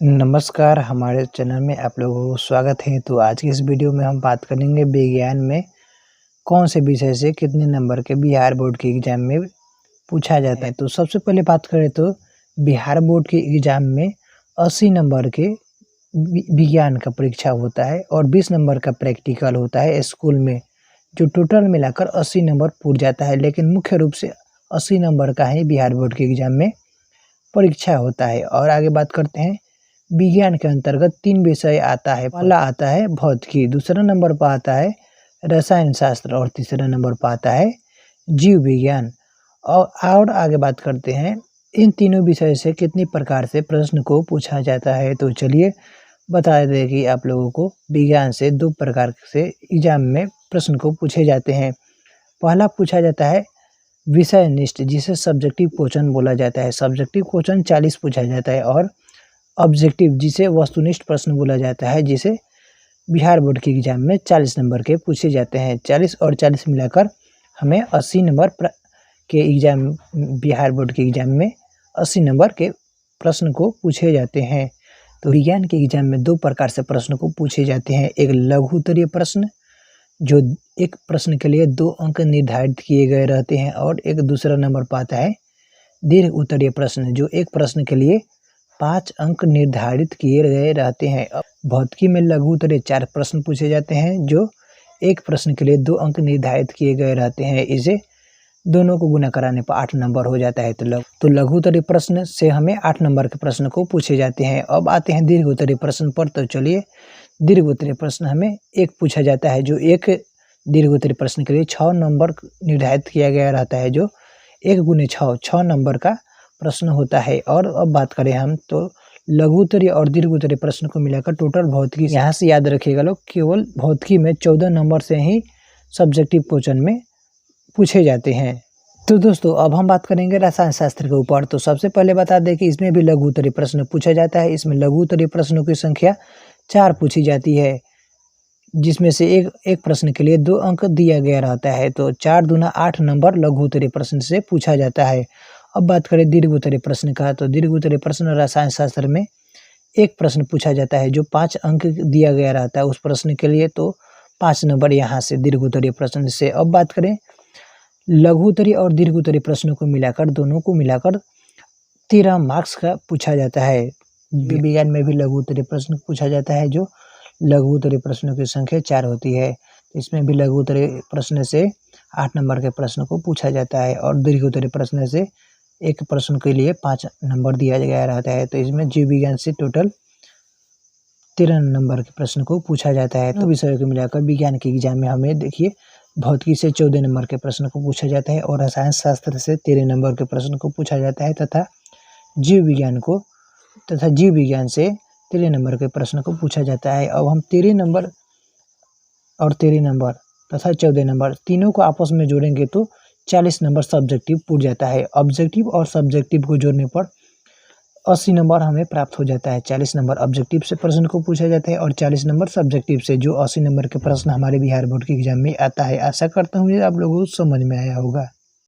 नमस्कार, हमारे चैनल में आप लोगों को स्वागत है। तो आज की इस वीडियो में हम बात करेंगे विज्ञान में कौन से विषय से कितने नंबर के बिहार बोर्ड के एग्ज़ाम में पूछा जाता है। तो सबसे पहले बात करें तो बिहार बोर्ड के एग्ज़ाम में 80 नंबर के विज्ञान का परीक्षा होता है और 20 नंबर का प्रैक्टिकल होता है स्कूल में, जो टोटल मिलाकर 80 नंबर पूर जाता है। लेकिन मुख्य रूप से 80 नंबर का ही बिहार बोर्ड के एग्ज़ाम में परीक्षा होता है। और आगे बात करते हैं, विज्ञान के अंतर्गत 3 विषय आता है। पहला आता है भौतिकी, दूसरा नंबर पर आता है रसायन शास्त्र और तीसरा नंबर पर आता है जीव विज्ञान। और आगे बात करते हैं, इन तीनों विषय से कितनी प्रकार से प्रश्न को पूछा जाता है। तो चलिए बता दें कि आप लोगों को विज्ञान से 2 प्रकार से एग्जाम में प्रश्न को पूछे जाते हैं। पहला पूछा जाता है विषय निष्ठ, जिसे सब्जेक्टिव क्वेश्चन बोला जाता है। सब्जेक्टिव क्वेश्चन 40 पूछा जाता है। और ऑब्जेक्टिव, जिसे वस्तुनिष्ठ प्रश्न बोला जाता है, जिसे बिहार बोर्ड के एग्जाम में 40 नंबर के पूछे जाते हैं। 40 और 40 मिलाकर हमें 80 नंबर के एग्जाम, बिहार बोर्ड के एग्जाम में 80 नंबर के प्रश्न को पूछे जाते हैं। तो विज्ञान के एग्जाम में 2 प्रकार से प्रश्न को पूछे जाते हैं। एक लघु उत्तरीय प्रश्न, जो एक प्रश्न के लिए 2 अंक निर्धारित किए गए रहते हैं, और एक दूसरा नंबर पर आता है दीर्घ उत्तरीय प्रश्न, जो एक प्रश्न के लिए 5 अंक निर्धारित किए गए रहते हैं। भौतिकी में लघु उत्तरीय 4 प्रश्न पूछे जाते हैं, जो एक प्रश्न के लिए 2 अंक निर्धारित किए गए रहते हैं। इसे दोनों को गुना कराने पर 8 नंबर हो जाता है। तो लघु उत्तरीय प्रश्न से हमें 8 नंबर के प्रश्न को पूछे जाते हैं। अब आते हैं दीर्घ उत्तरीय प्रश्न पर। तो चलिए, दीर्घ उत्तरीय प्रश्न हमें एक पूछा जाता है, जो एक दीर्घ उत्तरीय प्रश्न के लिए 6 नंबर निर्धारित किया गया रहता है, जो 1 गुने 6 नंबर का प्रश्न होता है। और अब बात करें हम, तो लघु उत्तरीय और दीर्घ उत्तरीय प्रश्न को मिलाकर टोटल भौतिकी, यहाँ से याद रखिएगा लोग, केवल भौतिकी में 14 नंबर से ही सब्जेक्टिव क्वेश्चन में पूछे जाते हैं। तो दोस्तों, अब हम बात करेंगे रसायन शास्त्र के ऊपर। तो सबसे पहले बता दें कि इसमें भी लघु उत्तरीय प्रश्न पूछा जाता है। इसमें लघु उत्तरीय प्रश्नों की संख्या 4 पूछी जाती है, जिसमें से एक प्रश्न के लिए 2 अंक दिया गया रहता है। तो 4 दूना 8 नंबर लघु उत्तरीय प्रश्न से पूछा जाता है। अब बात करें दीर्घ उत्तरीय प्रश्न का। तो दीर्घ उत्तरीय प्रश्न रसायन शास्त्र में एक प्रश्न पूछा जाता है, जो 5 अंक दिया गया रहता है उस प्रश्न के लिए। तो 5 नंबर यहाँ से दीर्घ उत्तरीय प्रश्न से। अब बात करें लघु उत्तरीय और दीर्घ उत्तरीय प्रश्नों को मिलाकर, दोनों को मिलाकर 13 मार्क्स का पूछा जाता है। विज्ञान में भी लघु उत्तरीय प्रश्न पूछा जाता है, जो लघु उत्तरीय प्रश्नों की संख्या 4 होती है। इसमें भी लघु उत्तरीय प्रश्न से 8 नंबर के प्रश्न को पूछा जाता है, और दीर्घ उत्तरीय प्रश्न से एक प्रश्न के लिए 5 नंबर दिया गया रहता है। तो इसमें जीव विज्ञान से टोटल 13 नंबर के प्रश्न को पूछा जाता है। तो विषयों को मिलाकर विज्ञान के एग्जाम में हमें देखिए, भौतिकी से 14 नंबर के प्रश्न को पूछा जाता है, और रसायन शास्त्र से 13 नंबर के प्रश्न को पूछा जाता है, तथा जीव विज्ञान से 13 नंबर के प्रश्न को पूछा जाता है। अब हम 13 नंबर और 13 नंबर तथा 14 नंबर तीनों को आपस में जोड़ेंगे तो 40 नंबर सब्जेक्टिव पूर जाता है। ऑब्जेक्टिव और सब्जेक्टिव को जोड़ने पर 80 नंबर हमें प्राप्त हो जाता है। 40 नंबर ऑब्जेक्टिव से प्रश्न को पूछा जाता है, और 40 नंबर सब्जेक्टिव से, जो 80 नंबर के प्रश्न हमारे बिहार बोर्ड के एग्जाम में आता है। आशा करता हूँ ये आप लोगों को समझ में आया होगा।